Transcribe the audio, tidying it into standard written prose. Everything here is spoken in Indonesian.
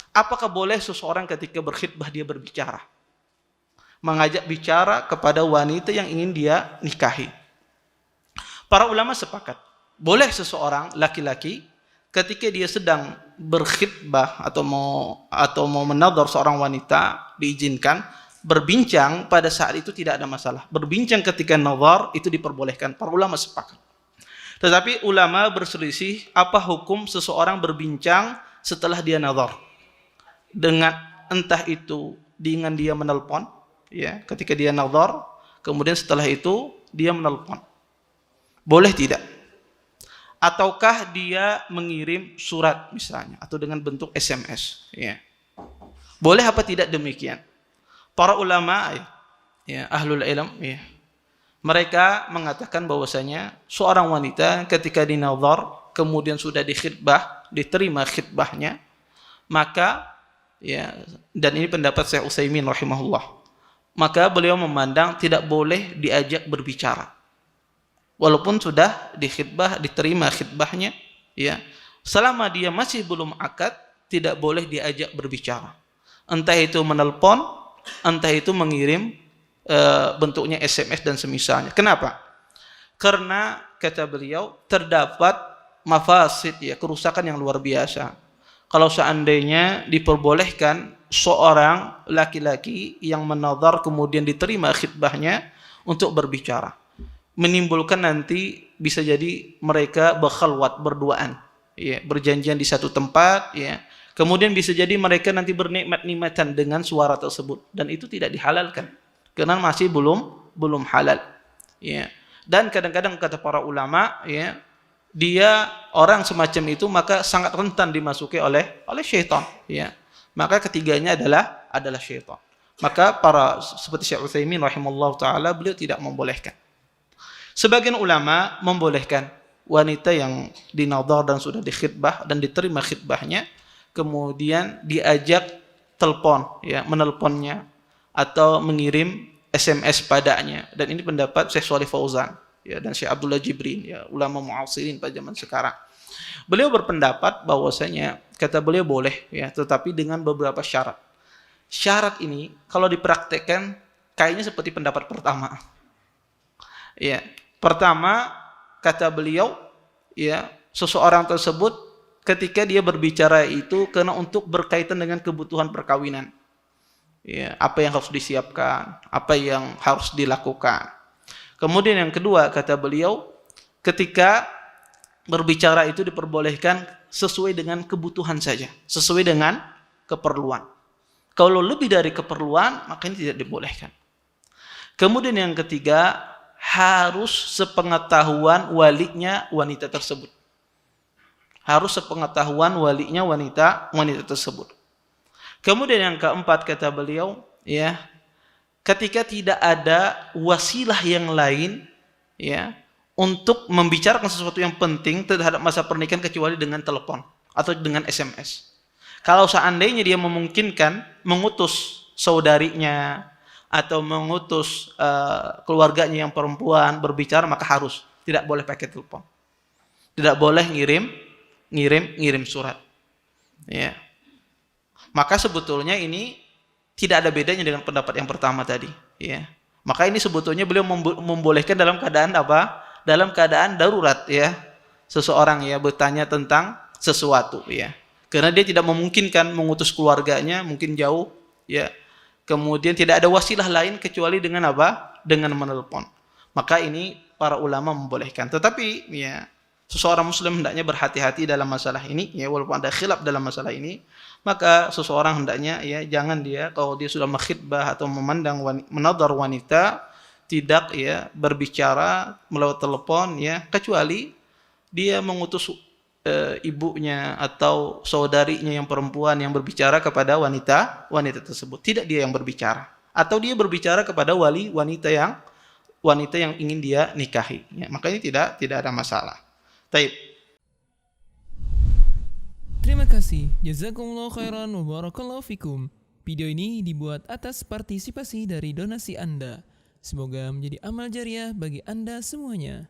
Apakah boleh seseorang ketika berkhitbah dia berbicara? Mengajak bicara kepada wanita yang ingin dia nikahi. Para ulama sepakat, boleh seseorang laki-laki ketika dia sedang berkhitbah atau mau menadhar seorang wanita, diizinkan berbincang pada saat itu, tidak ada masalah. Berbincang ketika nazar itu diperbolehkan. Para ulama sepakat. Tetapi ulama berselisih apa hukum seseorang berbincang setelah dia nazar. Dengan entah itu dengan dia menelpon, ya, ketika dia nazar, kemudian setelah itu dia menelpon. Boleh tidak? Ataukah dia mengirim surat misalnya atau dengan bentuk SMS, ya. Boleh apa tidak demikian? Para ulama, ya, ahlul ilm, ya, mereka mengatakan bahwasanya seorang wanita ketika dinazar kemudian sudah dikhitbah, diterima khitbahnya, maka, ya, dan ini pendapat Syekh Utsaimin rahimahullah, maka beliau memandang tidak boleh diajak berbicara. Walaupun sudah dikhitbah, diterima khitbahnya, ya, selama dia masih belum akad, tidak boleh diajak berbicara. Entah itu menelpon, entah itu mengirim bentuknya SMS dan semisalnya. Kenapa? Karena kata beliau terdapat mafasid, ya, kerusakan yang luar biasa. Kalau seandainya diperbolehkan seorang laki-laki yang menadhar kemudian diterima khitbahnya untuk berbicara, menimbulkan nanti bisa jadi mereka berkhalwat berduaan, ya, berjanjian di satu tempat, ya. Kemudian bisa jadi mereka nanti bernikmat-nikmatan dengan suara tersebut, dan itu tidak dihalalkan karena masih belum halal, ya. Dan kadang-kadang kata para ulama, ya, dia orang semacam itu maka sangat rentan dimasuki oleh syaitan, ya. Maka ketiganya adalah syaitan. Maka para seperti Syekh Utsaimin rahimallahu taala, beliau tidak membolehkan. Sebagian ulama membolehkan wanita yang dinadhar dan sudah dikhitbah dan diterima khitbahnya, kemudian diajak telepon, ya, menelponnya atau mengirim SMS padanya. Dan ini pendapat Syekh Shalih Fauzan, ya, dan Syekh Abdullah Jibrin, ya, ulama mu'asirin pada zaman sekarang. Beliau berpendapat bahwasanya kata beliau boleh, ya, tetapi dengan beberapa syarat. Syarat ini kalau dipraktekkan kayaknya seperti pendapat pertama. Ya, pertama kata beliau, ya, seseorang tersebut ketika dia berbicara itu karena untuk berkaitan dengan kebutuhan perkawinan, ya, apa yang harus disiapkan, apa yang harus dilakukan. Kemudian yang kedua kata beliau, ketika berbicara itu diperbolehkan sesuai dengan kebutuhan saja, sesuai dengan keperluan. Kalau lebih dari keperluan maka ini tidak dibolehkan. Kemudian yang ketiga, harus sepengetahuan walinya wanita tersebut. Harus sepengetahuan walinya wanita tersebut. Kemudian yang keempat kata beliau, ya, ketika tidak ada wasilah yang lain, ya, untuk membicarakan sesuatu yang penting terhadap masa pernikahan kecuali dengan telepon atau dengan SMS. Kalau seandainya dia memungkinkan mengutus saudarinya atau mengutus keluarganya yang perempuan berbicara, maka harus, tidak boleh pakai telepon, tidak boleh ngirim surat, ya. Maka sebetulnya ini tidak ada bedanya dengan pendapat yang pertama tadi, ya. Maka ini sebetulnya beliau membolehkan dalam keadaan apa? Dalam keadaan darurat, ya, seseorang, ya, bertanya tentang sesuatu, ya, karena dia tidak memungkinkan mengutus keluarganya, mungkin jauh, ya. Kemudian tidak ada wasilah lain kecuali dengan apa? Dengan menelpon. Maka ini para ulama membolehkan. Tetapi, ya, seseorang muslim hendaknya berhati-hati dalam masalah ini, ya, walaupun ada khilaf dalam masalah ini, maka seseorang hendaknya, ya, jangan dia kalau dia sudah mengkhitbah atau menadhar wanita, tidak, ya, berbicara melalui telepon, ya, kecuali dia mengutus ibunya atau saudarinya yang perempuan yang berbicara kepada wanita tersebut, tidak dia yang berbicara, atau dia berbicara kepada wali wanita yang ingin dia nikahi, ya, maka ini tidak ada masalah. Taib. Terima kasih. Jazakumullah khairan wa barakallahu fikum. Video ini dibuat atas partisipasi dari donasi Anda. Semoga menjadi amal jariah bagi Anda semuanya.